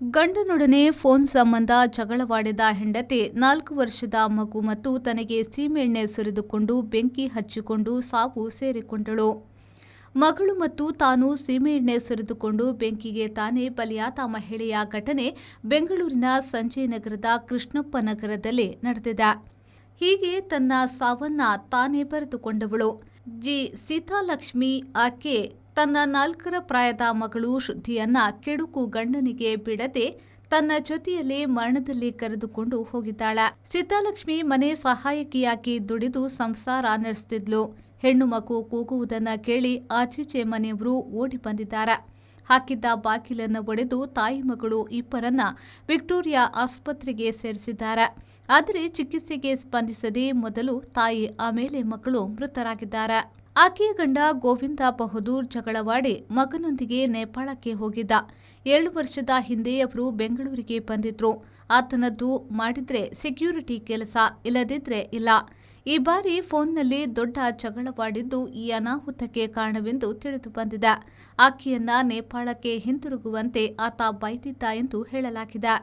ಗಂಡನೊಡನೆ phone ಸಂಬಂಧ ಜಗಳವಾಡಿದ ಹೆಂಡತಿ 4 ವರ್ಷದ ಮಗು ಮತ್ತು ತನಗೆ ಸೀಮೆಎಣ್ಣೆ ಸುರಿದುಕೊಂಡು ಬೆಂಕಿ ಹಚ್ಚಿಕೊಂಡು ಸಾವು ಸೇರಿಕೊಂಡಳು. ಮಗಳು ಮತ್ತು ತಾನು ಸೀಮೆಎಣ್ಣೆ ಸುರಿದುಕೊಂಡು ಬೆಂಕಿಗೆ ತಾನೇ ಬಲಿಯಾದ ಮಹಿಳೆಯ ಘಟನೆ ಬೆಂಗಳೂರಿನ ಸಂಜಯನಗರದ ಕೃಷ್ಣಪ್ಪನಗರದಲ್ಲಿ ನಡೆದಿದೆ. ಹೀಗೆ ತನ್ನ ಸಾವನ್ನ ತಾನೇ ಬರೆದುಕೊಂಡವಳು ಸೀತಾಲಕ್ಷ್ಮಿ. ಆಕೆ ತನ್ನ 4ರ ಪ್ರಾಯದ ಮಗಳು ಶ್ರುತಿಯನ್ನ ಕೆಡುಕು ಗಂಡನಿಗೆ ಬಿಡದೆ ತನ್ನ ಜೊತೆಯಲ್ಲಿ ಮರಣದಲ್ಲಿ ಕರೆದುಕೊಂಡು ಹೋಗಿದ್ದಾಳೆ. ಸೀತಾಲಕ್ಷ್ಮಿ ಮನೆ ಸಹಾಯಕಿಯಾಗಿ ದುಡಿದು ಸಂಸಾರ ನಡೆಸುತ್ತಿದ್ಲು. ಹೆಣ್ಣು ಮಗು ಕೂಗುವುದನ್ನ ಕೇಳಿ ಆಚೀಚೆ ಮನೆಯವರು ಓಡಿ ಬಂದಿದ್ದಾರೆ. ಹಾಕಿದ್ದ ಬಾಗಿಲನ್ನು ಒಡೆದು ತಾಯಿ ಮಗಳು ಇಬ್ಬರನ್ನ ವಿಕ್ಟೋರಿಯಾ ಆಸ್ಪತ್ರೆಗೆ ಸೇರಿಸಿದ್ದಾರೆ. ಆದರೆ ಚಿಕಿತ್ಸೆಗೆ ಸ್ಪಂದಿಸದೆ ಮೊದಲು ತಾಯಿ ಆಮೇಲೆ ಮಗಳು ಮೃತರಾಗಿದ್ದಾರೆ. ಆಕೆಯ ಗಂಡ ಗೋವಿಂದ ಬಹದ್ದೂರ್ ಜಗಳವಾಡಿ ಮಗನೊಂದಿಗೆ ನೇಪಾಳಕ್ಕೆ ಹೋಗಿದ್ದ. 7 ವರ್ಷದ ಹಿಂದೆ ಅವರು ಬೆಂಗಳೂರಿಗೆ ಬಂದಿದ್ರು. ಆತನದ್ದು ಮಾಡಿದ್ರೆ ಸೆಕ್ಯೂರಿಟಿ ಕೆಲಸ, ಇಲ್ಲದಿದ್ರೆ ಇಲ್ಲ. ಈ ಬಾರಿ ಫೋನ್ನಲ್ಲಿ ದೊಡ್ಡ ಜಗಳವಾಡಿದ್ದು ಈ ಅನಾಹುತಕ್ಕೆ ಕಾರಣವೆಂದು ತಿಳಿದು ಬಂದಿದೆ. ಆಕೆಯನ್ನ ನೇಪಾಳಕ್ಕೆ ಹಿಂತಿರುಗುವಂತೆ ಆತ ಬೈದಿದ್ದ ಎಂದು ಹೇಳಲಾಗಿದೆ.